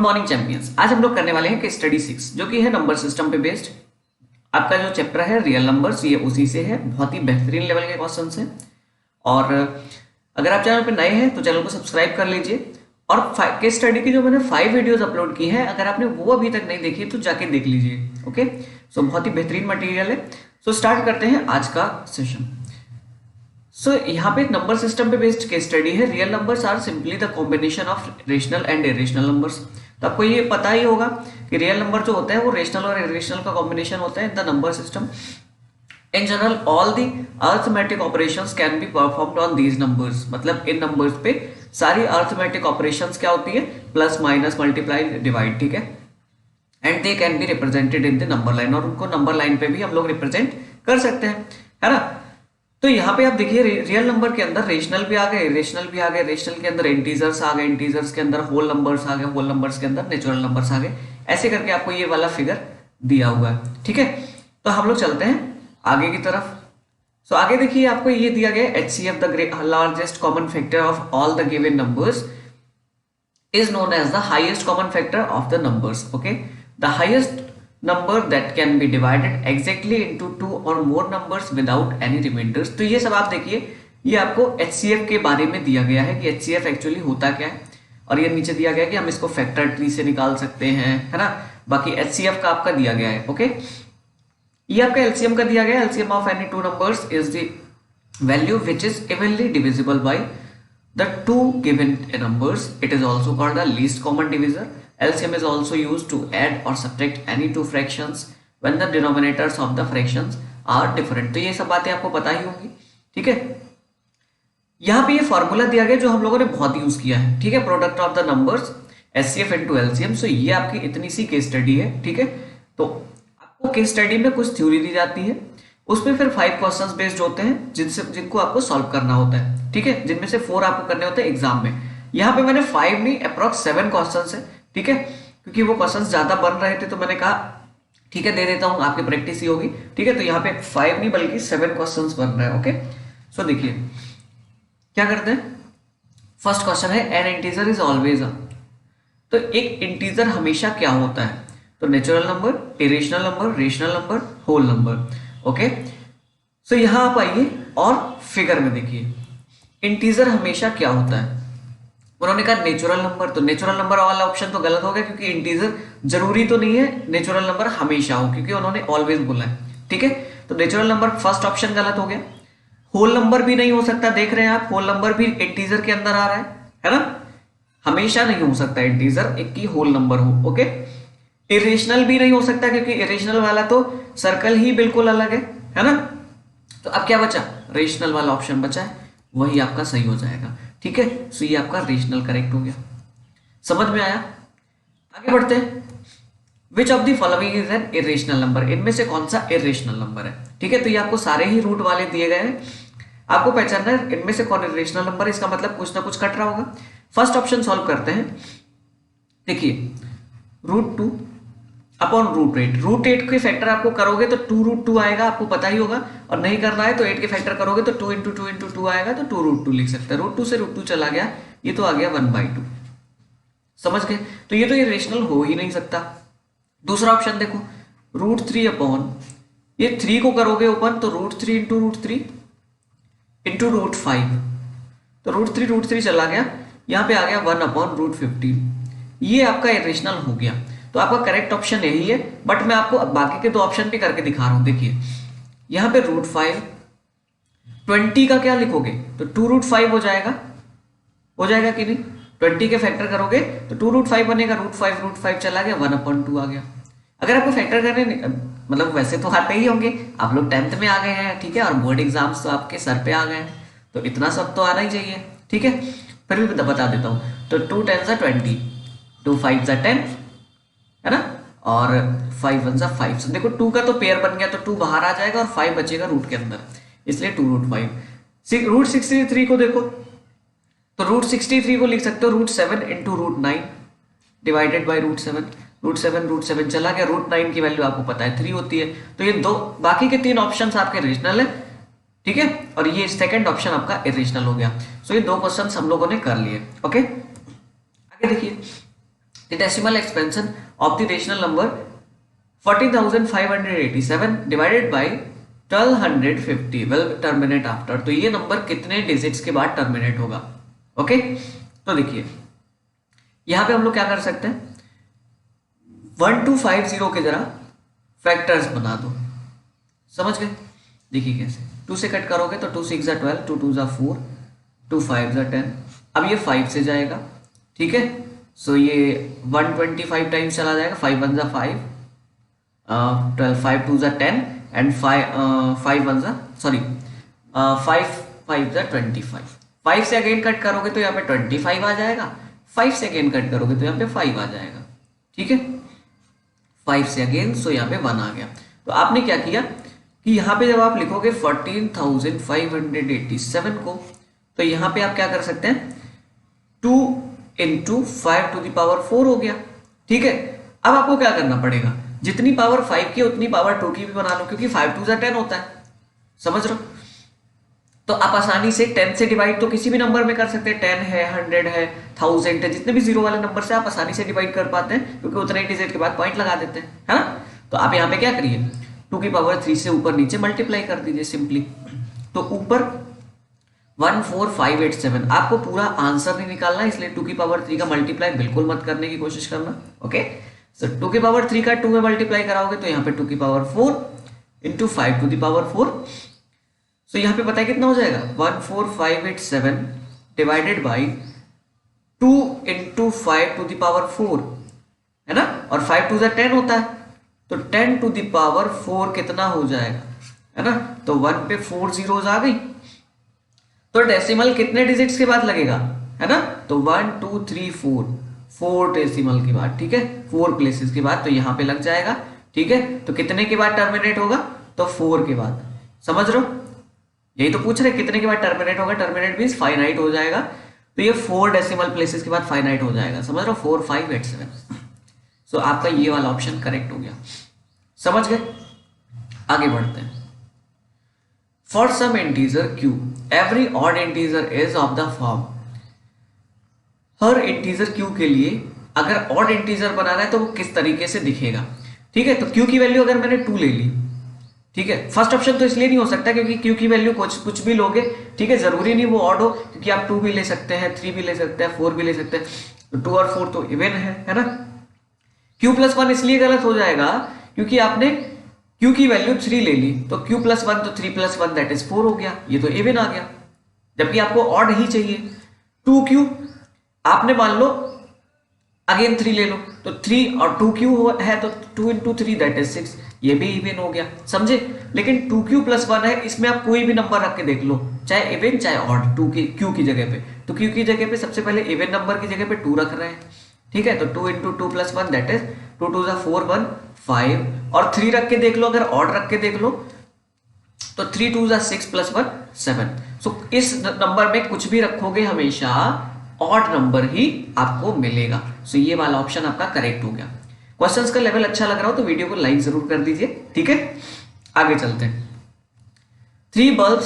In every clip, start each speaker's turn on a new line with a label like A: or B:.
A: Morning champions. आज हम लोग करने वाले हैं कि स्टडी 6 जो कि है नंबर सिस्टम पे बेस्ड। आपका जो चैप्टर है रियल नंबर्स, ये उसी से है। बहुत ही बेहतरीन लेवल के क्वेश्चंस हैं। और अगर आप चैनल पे नए हैं तो चैनल को सब्सक्राइब कर लीजिए। और केस स्टडी की जो मैंने 5 वीडियोस अपलोड की है, अगर आपने वो अभी तक नहीं देखी तो जाके देख लीजिए। ओके, सो बहुत ही बेहतरीन मटेरियल है। सो स्टार्ट करते हैं आज का सेशन। सो यहाँ पे नंबर सिस्टम पे बेस्ड केस स्टडी है। Real numbers are simply the combination of rational and irrational numbers. तो आपको ये पता ही होगा कि रियल नंबर जो होता है वो रेशनल और इरेशनल का कॉम्बिनेशन होता है in the number system. In general all the arithmetic operations can be performed on these numbers. मतलब इन नंबर्स पे सारी अरिथमेटिक ऑपरेशंस क्या होती है, प्लस माइनस मल्टीप्लाई डिवाइड, ठीक है। And they can be represented in the number line, और उनको नंबर लाइन पे भी हम लोग रिप्रेजेंट कर सकते हैं, है ना। तो यहाँ पे आप देखिए रियल नंबर के अंदर रेशनल भी आ गए, इरेशनल भी आ गए। रेशनल के अंदर इंटीजर्स आ गए, इंटीजर्स के अंदर होल नंबर्स आ गए, होल नंबर्स के अंदर नेचुरल नंबर्स आ गए। ऐसे करके आपको ये वाला फिगर दिया हुआ है, ठीक है। तो हम लोग चलते हैं आगे की तरफ। सो आगे देखिए आपको ये दिया गया HCF the largest common factor of all the given numbers is known as the highest common factor of the numbers. Okay, the highest number that can be divided exactly into two or more numbers without any remainders. तो ये सब आप देखिए, ये आपको HCF के बारे में दिया गया है कि HCF एक्चुअली होता क्या है। और ये नीचे दिया गया है कि हम इसको फैक्टर ट्री से निकाल सकते हैं, है ना। बाकी HCF का आपका दिया गया है। ओके, ये आपका LCM का दिया गया है। LCM of any two numbers is the value which is evenly divisible by the two given numbers. It is also called the least common divisor. LCM is also used to add or subtract any two fractions when the denominators of the fractions are different. तो ये सब बातें आपको पता ही होंगी, ठीक है। यहाँ पे ये फॉर्मूला दिया गया जो हम लोगों ने बहुत यूज किया है, ठीक है। Product of the numbers HCF into LCM। सो ये आपकी इतनी सी केस स्टडी है, ठीक है। तो आपको केस स्टडी में कुछ थ्योरी दी जाती है, उसमें फिर 5 क्वेश्चंस बेस्ड होते हैं जिनको आपको सॉल्व करना होता है, ठीक है। जिनमें से 4 आपको करने होते हैं एग्जाम में। यहाँ पे मैंने 5 नहीं, अप्रॉक्स 7 क्वेश्चंस है, ठीक है। क्योंकि वो क्वेश्चंस ज्यादा बन रहे थे तो मैंने कहा ठीक है दे देता हूँ, आपकी प्रैक्टिस ही होगी, ठीक है। तो यहाँ पे 5 नहीं बल्कि 7 क्वेश्चंस बन रहे हैं। ओके, सो देखिए क्या करते हैं। फर्स्ट क्वेश्चन है an integer is always a. तो एक इंटीजर हमेशा क्या होता है, तो natural number, irrational number, rational number, whole number. Okay, so यहां आप आइए और फिगर में देखिए इंटीजर हमेशा क्या होता है। उन्होंने कहा नेचुरल नंबर, तो नेचुरल नंबर वाला ऑप्शन तो गलत हो गया क्योंकि इंटीजर जरूरी तो नहीं है नेचुरल नंबर हमेशा हो, क्योंकि उन्होंने ऑलवेज बोला है, ठीक है। तो नेचुरल नंबर फर्स्ट ऑप्शन गलत हो गया। होल नंबर भी नहीं हो सकता, देख रहे हैं आप, होल नंबर भी इंटीजर के अंदर आ रहा है ना। हमेशा नहीं हो सकता इंटीजर एक ही होल नंबर हो। ओके, इरेशनल भी नहीं हो सकता क्योंकि इरेशनल वाला तो सर्कल ही बिल्कुल अलग है ना। तो अब क्या बचा, रेशनल वाला ऑप्शन बचा है, वही आपका सही हो जाएगा, ठीक है। सो ये आपका रेशनल करेक्ट हो गया। समझ में आया। आगे बढ़ते हैं। Which of the following is an irrational number. इनमें से कौन सा इरेशनल नंबर है, ठीक है। तो ये आपको सारे ही रूट वाले दिए गए हैं, आपको पहचानना है इनमें से कौन इरेशनल नंबर है। इसका मतलब कुछ ना कुछ कट रहा होगा। फर्स्ट ऑप्शन सॉल्व करते हैं। देखिए √2 अपॉन √8। √8 के फैक्टर आपको करोगे तो 2√2 आएगा, आपको पता ही होगा। और नहीं करना है तो 8 के फैक्टर करोगे तो 2 × 2 × 2 आएगा, तो 2√2 लिख सकते हैं। √2 से √2 चला गया, ये तो आ गया 1/2। समझ गए। तो ये तो ये रेशनल हो ही नहीं सकता। दूसरा ऑप्शन देखो, √3 अपॉन, ये 3 को करोगे ओपन तो √3 × √3 × √5, तो √3 चला गया, यहाँ पे आ गया 1/√15। ये आपका इरेशनल हो गया। तो आपका करेक्ट ऑप्शन यही है, बट मैं आपको बाकी के 2 ऑप्शन भी करके दिखा रहा हूं। देखिए यहां पे √5, 20 का क्या लिखोगे तो 2√5 हो जाएगा कि नहीं। 20 के फैक्टर करोगे तो 2√5 बनेगा, √5 चला गया, 1/2 आ गया। अगर आपको फैक्टर करने मतलब वैसे तो आते ही होंगे, आप लोग 10th में आ गए हैं, ठीक है। और बोर्ड एग्जाम्स तो आपके सर पे आ गए हैं, तो इतना सब तो आना ही चाहिए, ठीक है। फिर भी बता देता हूं। तो 2 × 10 = 20, 2 × 5 = 10, है ना। और 5 × 1 = 5। देखो 2 का तो पेयर बन गया तो 2 बाहर आ जाएगा और 5 बचेगा रूट के अंदर, इसलिए 2√5। √63 को देखो तो √63 को लिख सकते हो √7 × √9 डिवाइडेड बाय √7। √7 चला गया, √9 की वैल्यू आपको पता है 3 होती है। तो ये दो बाकी के 3 ऑप्शंस आपके रीजनल है, ठीक है। और ये सेकंड ऑप्शन आपका इरेशनल हो गया। सो ये 2 क्वेश्चंस हम लोगों ने कर लिए। ओके, आगे देखिए the decimal expansion of the rational number 14,587 divided by 1250 will terminate after. तो ये नंबर कितने डिजिट्स के बाद टर्मिनेट होगा? ओके, तो देखिए यहां पे हम लोग क्या कर सकते हैं, 1250 के जरा फैक्टर्स बना दो, समझ गए? देखिए कैसे, 2 से कट करोगे तो 2 6 12, 2 2 4, 2 5 10। अब ये 5 से जाएगा, ठीक है, सो ये 125 टाइम्स चला जाएगा, 5 1 5, 12 5 2 10 एंड 5 1 सॉरी 5 5 25। 5 से अगेन कट करोगे तो यहाँ पे 25 आ जाएगा, 5 से अगेन कट करोगे तो यहाँ पे 5 आ जाएगा, ठीक है, 5 से अगेन, सो यहाँ पे 1 आ गया। तो आपने क्या किया कि यहाँ पे जब आप लिखोगे 14,587 को, तो यहाँ पे आप क्या कर सकते हैं, 2 × 5 to the power 4 हो गया, ठीक है। अब आपको क्या करना पड़ेगा, जितनी पावर 5 की उतनी पावर 2 की भी बना लो, क्योंकि 5 2 10 होता है, समझ रहे हो? तो आप आसानी से 10 से डिवाइड तो किसी भी नंबर में कर सकते हैं, 10 है, 100 है, 1000 है, जितने भी जीरो वाले नंबर से आप आसानी से डिवाइड कर पाते हैं, क्योंकि उतने डिजिट के बाद पॉइंट लगा देते हैं, है ना। तो आप यहाँ पे क्या करिए, 2 की पावर 3 से ऊपर नीचे मल्टीप्लाई कर दीजिए सिंपली। तो ऊपर 14587, आपको पूरा आंसर नहीं निकालना, इसलिए 2 की पावर 3 का मल्टीप्लाई बिल्कुल मत करने की कोशिश करना, ओके। सो 2 की पावर 3 का 2 में मल्टीप्लाई कराओगे तो यहाँ पे 2 की पावर 4 × 5 to the power 4। सो यहाँ पे पता है कितना हो जाएगा, 14587 divided by 2 × 5 to the power 4, है ना, और 5 2 10 होता है, तो 10 to the power 4 कितना हो जाएगा, है ना। तो 1 पे 4 zeros आ गई, तो डेसिमल कितने डिजिट्स के बाद लगेगा, है ना, तो 1 2 3 4 डेसिमल के बाद, ठीक है, 4 प्लेसेस के बाद, तो यहाँ पे लग जाएगा, ठीक है। तो कितने के बाद टर्मिनेट होगा, तो 4 के बाद, समझ रहे हो? यही तो पूछ रहे कितने के बाद टर्मिनेट होगा, टर्मिनेट मींस फाइनाइट हो जाएगा, तो ये 4 डेसिमल प्लेसेस के बाद फाइनाइट हो जाएगा, समझ रहे हो, 4587। सो आपका ये वाला ऑप्शन करेक्ट हो गया, समझ गए? आगे बढ़ते हैं। For some integer q every odd integer is of the form, हर इंटीजर q के लिए अगर ऑड इंटीजर बनाना है तो वो किस तरीके से दिखेगा, ठीक है। तो q की वैल्यू अगर मैंने 2 ले ली, ठीक है, फर्स्ट ऑप्शन तो इसलिए नहीं हो सकता क्योंकि q की वैल्यू कुछ भी लोगे, ठीक है, जरूरी नहीं वो ऑड हो, क्योंकि आप 2 भी ले सकते हैं, 3 भी ले सकते हैं, 4 भी ले सकते हैं, तो 2 और 4 तो इवन है ना। q + 1 इसलिए गलत हो जाएगा क्योंकि आपने q की वैल्यू 3 ले ली, तो q + 1 तो 3 + 1 दैट इज 4 हो गया, ये तो इवन आ गया, जबकि आपको ऑड ही चाहिए। 2q आपने मान लो अगेन 3 ले लो, तो 3 और 2q है तो 2 × 3 दैट इज 6, ये भी इवन हो गया, समझे। लेकिन 2q + 1 है, इसमें आप कोई भी नंबर रख के देख लो, चाहे इवन चाहे ऑड, q की जगह पे, तो q की जगह पे सबसे पहले इवन नंबर की जगह पे 2 रख रहे हैं, ठीक है। तो 2 × 2 + 1 दैट इज 2 2 4 1 5, और 3 रख के देख लो, अगर ऑड रख के देख लो तो 3 2 6 + 1 7। सो इस नंबर में कुछ भी रखोगे हमेशा ऑड नंबर ही आपको मिलेगा। सो ये वाला ऑप्शन आपका करेक्ट हो गया। क्वेश्चंस का लेवल अच्छा लग रहा हो तो वीडियो को लाइक जरूर कर दीजिए, ठीक है। आगे चलते हैं। 3 bulbs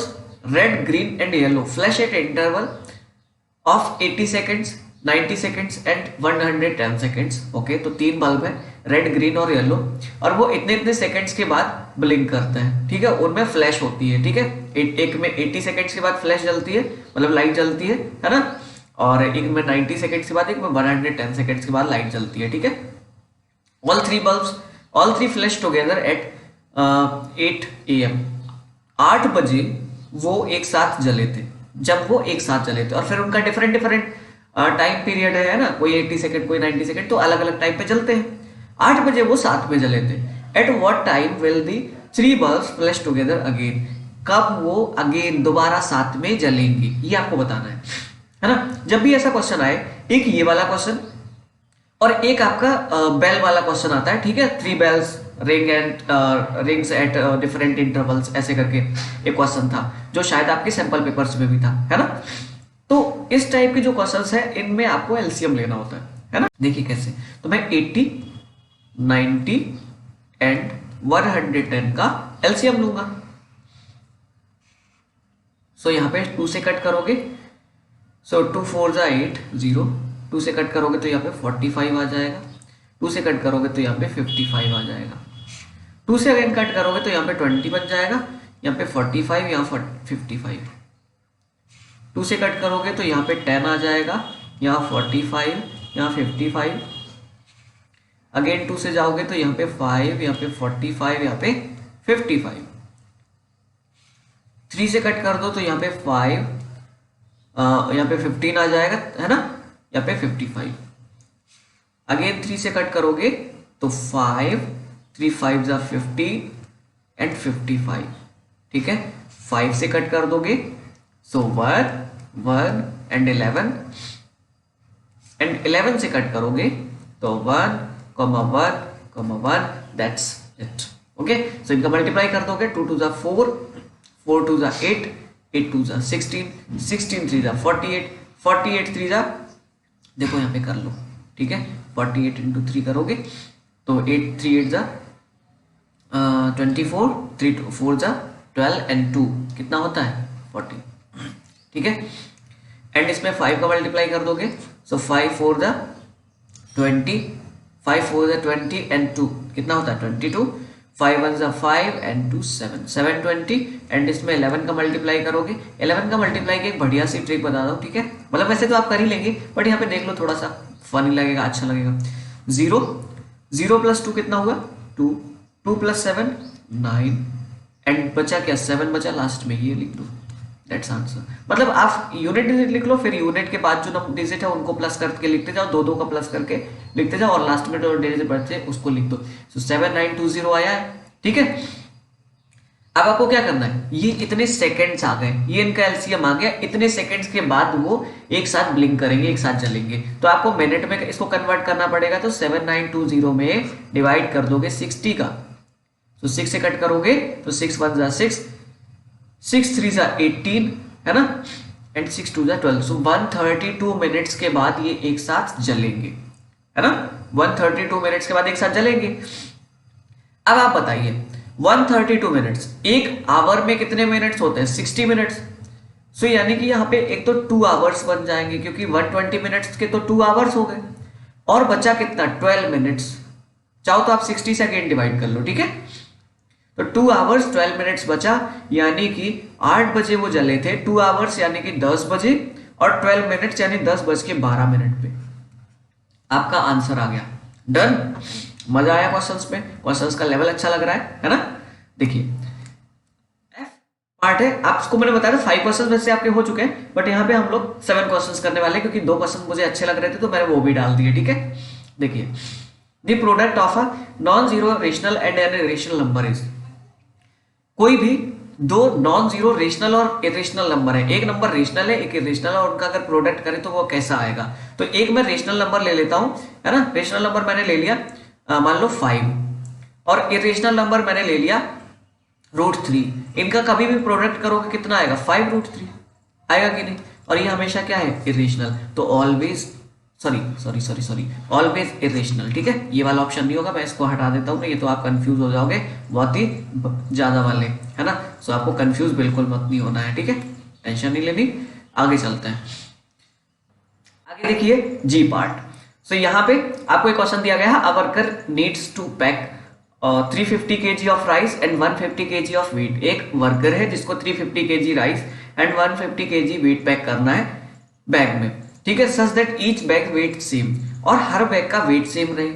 A: red green and yellow flash eight interval of 80 seconds 90 seconds and 110 seconds, okay. तो 3 बल्ब है, रेड ग्रीन और येलो, और वो इतने इतने सेकेंड्स के बाद ब्लिंक करते हैं, ठीक है, उनमें फ्लैश होती है, ठीक है। एक में 80 सेकेंड्स के बाद फ्लैश जलती है, मतलब लाइट जलती है ना, और एक में 90 सेकेंड्स के बाद, एक में 110 सेकेंड्स के बाद लाइट जलती है, ठीक है। All three flash together at 8 AM, 8 बजे वो एक साथ जले थे, जब वो एक साथ जले थे, और फिर उनका डिफरेंट टाइम पीरियड है ना, कोई 80 सेकेंड कोई 90 सेकेंड, तो अलग अलग टाइम पे जलते हैं। 8 बजे वो साथ में जले थे। At what time will the 3 bulbs flash together again, कब वो अगेन दोबारा साथ में जलेंगे, ये आपको बताना है ना। जब भी ऐसा क्वेश्चन आए, एक ये वाला क्वेश्चन और एक आपका बेल वाला क्वेश्चन आता है, ठीक है, 3 bells rings at different intervals, ऐसे करके एक क्वेश्चन था जो शायद आपके सैंपल पेपर्स में भी था, है ना। तो इस टाइप के जो क्वेश्चंस है इनमें आपको एलसीएम लेना होता है ना। देखिए कैसे, तो मैं 80 90 एंड 110 का एलसीएम लूंगा। सो यहां पे 2 से कट करोगे, सो 2 4 8 0, 2 से कट करोगे तो यहाँ पे 45 आ जाएगा, 2 से कट करोगे तो यहाँ पे 55 आ जाएगा, 2 से अगेन कट करोगे तो यहाँ पे 20 बन जाएगा, यहाँ पे 45, यहाँ 55, 2 से कट करोगे तो यहाँ पे 10 आ जाएगा, यहाँ 45, यहाँ 55, अगेन 2 से जाओगे तो यहाँ पे 5, यहाँ पे 45, यहाँ पे 55, 3 से कट कर दो तो यहाँ पे 5, यहाँ पे 15 आ जाएगा, है ना, यहाँ पे 55, अगेन 3 से कट करोगे तो 5, 3 5 जा 50 एंड 55, ठीक है। 5 से कट कर दोगे सो 1 1 एंड 11, एंड 11 से कट करोगे तो 1 1 दैट्स इट। ओके, सो इनका मल्टीप्लाई कर दोगे, 2 2 जा 4, 4 2 जा 8, 8 2 जा 16, 16 3 जा 48, 48 3 जा, देखो यहाँ पे कर लो, ठीक है, 48 इंटू 3 करोगे तो 8 3 8 जा 24, 3 4 जा 12 एंड 2 कितना होता है 40, ठीक है। एंड इसमें 5 का मल्टीप्लाई कर दोगे, सो 5 4 जा 20, 5 4 जा 20 एंड 2 कितना होता है 22, 5 1 जा 5 एंड 2 7, 720, एंड इसमें 11 का मल्टीप्लाई करोगे। 11 का मल्टीप्लाई की एक बढ़िया सी ट्रिक बता दो, ठीक है, मतलब वैसे तो आप कर ही लेंगे बट यहाँ पे देख लो, थोड़ा सा फनी लगेगा, अच्छा लगेगा। 0 0 प्लस 2 कितना हुआ 2, 2 प्लस 7 9, एंड बचा क्या 7 बचा लास्ट में, ये लिख दो, दैट्स आंसर। मतलब आप यूनिट डिजिट लिख लो, फिर यूनिट के बाद जो डिजिट है उनको प्लस करके लिखते जाओ, 2 2 का प्लस करके लिखते जाओ, और लास्ट में जो डिजिट बचे उसको लिख दो। सो 7920 आया है, ठीक है। अब आपको क्या करना है, ये इतने सेकंड्स आ गए, ये इनका एलसीएम आ गया, इतने सेकंड्स के बाद वो एक साथ ब्लिंक करेंगे, एक साथ जलेंगे, तो आपको मिनट में इसको कन्वर्ट करना पड़ेगा। तो 7920 में डिवाइड कर दोगे 60 का, तो 6 से कट करोगे तो 6 1 जा 6, 6 3 जा 18, है ना, एंड 6 2 जा 12। सो 132 मिनट्स के बाद ये एक साथ जलेंगे, है ना, 132 मिनट्स के बाद एक साथ जलेंगे। अब आप बताइए 132 मिनट्स, एक आवर में कितने मिनट्स होते हैं 60 मिनट्स। सो यानी कि यहाँ पे एक तो 2 आवर्स बन जाएंगे, क्योंकि 120 मिनट्स के तो 2 आवर्स हो गए, और बचा कितना 12 मिनट्स। चाहो तो आप 60 से अगेन डिवाइड कर लो, ठीक है। तो 2 आवर्स 12 मिनट्स बचा, यानी कि 8 बजे वो जले थे, 2 आवर्स यानी कि 10 बजे, और 12 मिनट्स यानी 10:12 पे आपका आंसर आ गया। डन, मजा आया क्वेश्चंस में, क्वेश्चंस का लेवल अच्छा लग रहा है ना। देखिए एफ पार्ट है, आपको मैंने बताया था 5 क्वेश्चंस वैसे आपके हो चुके हैं, बट यहाँ पे हम लोग 7 क्वेश्चंस करने वाले हैं, क्योंकि 2 क्वेश्चन मुझे अच्छे लग रहे थे तो मैंने वो भी डाल दिए, ठीक है। देखिए the product of a non zero rational and an irrational number is, कोई भी 2 नॉन जीरो रेशनल और इरेशनल नंबर है, एक नंबर रेशनल है एक इरेशनल है, और उनका अगर प्रोडक्ट करें तो वो कैसा आएगा। तो एक मैं रेशनल नंबर ले लेता हूं, है ना, रेशनल नंबर मैंने ले लिया मान लो 5, और इरेशनल नंबर मैंने ले लिया √3। इनका कभी भी प्रोडक्ट करोगे कितना आएगा 5√3 आएगा कि नहीं, और ये हमेशा क्या है इरेशनल, तो ऑलवेज सॉरी ऑलवेज इरेशनल, ठीक है। ये वाला ऑप्शन नहीं होगा, मैं इसको हटा देता हूँ, नहीं तो आप कंफ्यूज हो जाओगे बहुत ही ज्यादा वाले, है ना। सो आपको कंफ्यूज बिल्कुल मत नहीं होना है, ठीक है, टेंशन नहीं लेनी। आगे चलते हैं, आगे देखिए जी पार्ट। सो यहाँ पे आपको एक क्वेश्चन दिया गया है, a worker needs to pack 350 kg of rice and 150 kg of wheat. एक वर्कर है जिसको 350 kg rice and 150 kg wheat pack करना है बैग में, ठीक है, such that each bag weight same, और हर बैग का वेट सेम रहे,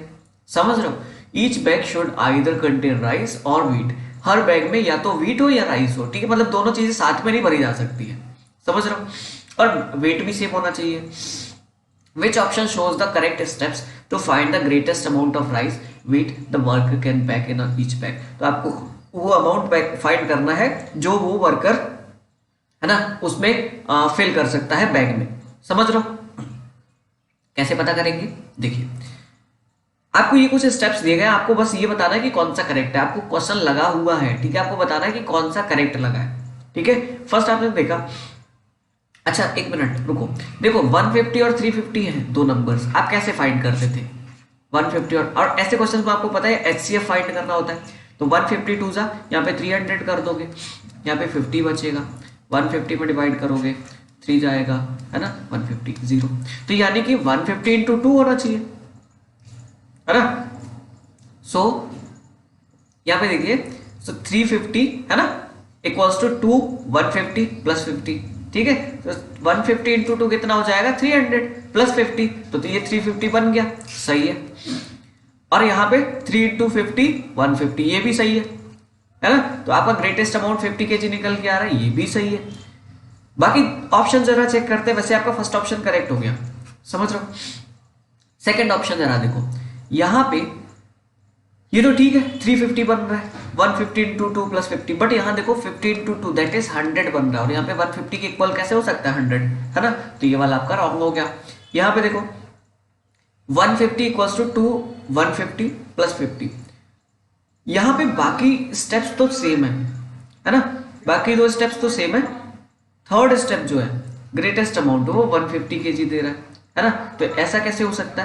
A: समझ रहे हो। Each bag should either contain rice और व्हीट, हर बैग में या तो व्हीट हो या राइस हो, ठीक है, मतलब दोनों चीजें साथ में नहीं भरी जा सकती है, समझ रहे हो, और वेट भी सेम होना चाहिए। Which option shows the correct steps to find the greatest amount of rice wheat the worker can pack in each bag? तो आपको वो अमाउंट फाइंड करना है जो वो वर्कर, है ना, उसमें फिल कर सकता है बैग में, समझ रहे हो। कैसे पता करेंगे, देखिए आपको ये कुछ स्टेप्स दिए गए, आपको बस ये बताना है कि कौन सा करेक्ट है, आपको क्वेश्चन लगा हुआ है, ठीक है, आपको बताना है कि कौन सा करेक्ट लगा है, ठीक है। फर्स्ट आपने देखा, अच्छा एक मिनट रुको, देखो 150 और 350 हैं दो नंबर्स, आप कैसे फाइंड करते थे 150 और ऐसे क्वेश्चन में आपको पता है एचसीएफ फाइंड करना होता है। तो 152 जा यहाँ पे 300 कर दोगे, यहाँ पे 50 बचेगा, 150 में डिवाइड करोगे 3 जाएगा, है ना, 150 0। तो यानी कि 150 इंटू 2 होना चाहिए, है ना। सो यहाँ पे देखिए, सो 350 है ना इक्वल्स टू 2 150 प्लस 50, ठीक है। तो 150 इंटू 2 कितना हो जाएगा 300 प्लस 50, तो ये 350 बन गया, सही है। और यहाँ पे 3 इंटू 50 150, ये भी सही है ना। तो आपका ग्रेटेस्ट अमाउंट 50 kg निकल के आ रहा है, ये भी सही है। बाकी ऑप्शन जरा चेक करते हैं। वैसे आपका फर्स्ट ऑप्शन करेक्ट हो गया, समझ रहे हो। सेकंड ऑप्शन जरा देखो, यहां पे ये तो ठीक है 350 बन रहा है, 150 इंटू 2 प्लस 50, बट यहाँ देखो 50 इंटू 2 दैट इज 100 बन रहा है, और यहाँ पे 150 के इक्वल कैसे हो सकता है 100, है ना। तो ये वाला आपका रॉन्ग हो गया। यहाँ पे देखो 150 इक्वल्स टू 150 प्लस 50, यहाँ पे बाकी स्टेप्स तो सेम है ना, बाकी दो स्टेप्स तो सेम है। थर्ड स्टेप जो है ग्रेटेस्ट अमाउंट वो 150 kg दे रहा है ना। तो ऐसा कैसे हो सकता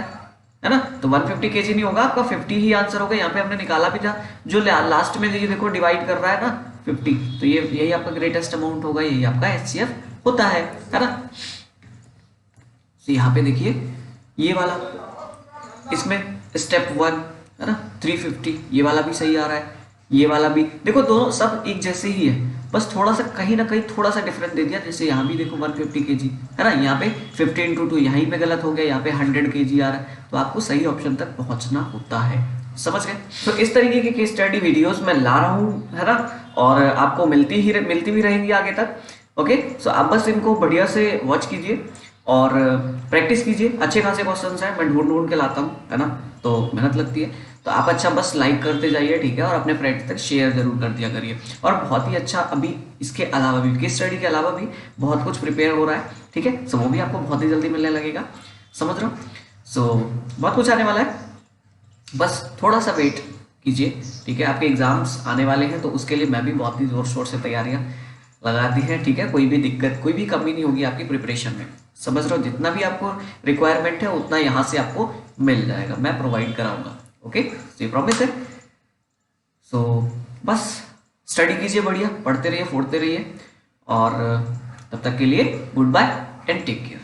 A: है ना। तो 150 kg नहीं होगा, आपका 50 ही आंसर होगा। यहाँ पे हमने निकाला भी था, जो लास्ट में ये देखो डिवाइड कर रहा है ना 50, तो ये यही आपका ग्रेटेस्ट अमाउंट होगा, यही आपका HCF होता है ना। तो यहाँ पे देखिए ये वाला, इसमें स्टेप 1 है ना 350, ये वाला भी सही आ रहा है, ये वाला भी देखो, दोनों सब एक जैसे ही है, बस थोड़ा सा कहीं ना कहीं थोड़ा सा डिफरेंस दे दिया। जैसे यहाँ भी देखो 150 kg है ना, यहाँ पे 50 इंटू 2 यहीं पे गलत हो गया, यहाँ पे 100 kg आ रहा है। तो आपको सही ऑप्शन तक पहुंचना होता है, समझ गए। तो इस तरीके की केस स्टडी वीडियोस मैं ला रहा हूँ, है ना, और आपको मिलती भी रहेंगी आगे तक। ओके, सो आप बस इनको बढ़िया से वॉच कीजिए और प्रैक्टिस कीजिए। अच्छे खासे क्वेश्चंस हैं, मैं ढूंढ ढूंढ के लाता हूँ, है ना, तो मेहनत लगती है। तो आप अच्छा बस लाइक करते जाइए, ठीक है, और अपने फ्रेंड्स तक शेयर जरूर कर दिया करिए। और बहुत ही अच्छा अभी इसके अलावा भी, केस स्टडी के अलावा भी बहुत कुछ प्रिपेयर हो रहा है, ठीक है। सो वो भी आपको बहुत ही जल्दी मिलने लगेगा, समझ रहे हो। सो बहुत कुछ आने वाला है, बस थोड़ा सा वेट कीजिए, ठीक है। आपके एग्जाम्स आने वाले हैं, तो उसके लिए मैं भी बहुत ही जोर शोर से तैयारियां लगा दी है, ठीक है। कोई भी दिक्कत, कोई भी कमी नहीं होगी आपकी प्रिपरेशन में, समझ रहे हो। जितना भी आपको रिक्वायरमेंट है उतना यहाँ से आपको मिल जाएगा, मैं प्रोवाइड कराऊंगा। ओके, ये प्रॉमिस है। सो बस स्टडी कीजिए, बढ़िया पढ़ते रहिए, फोड़ते रहिए, और तब तक के लिए good bye and take care.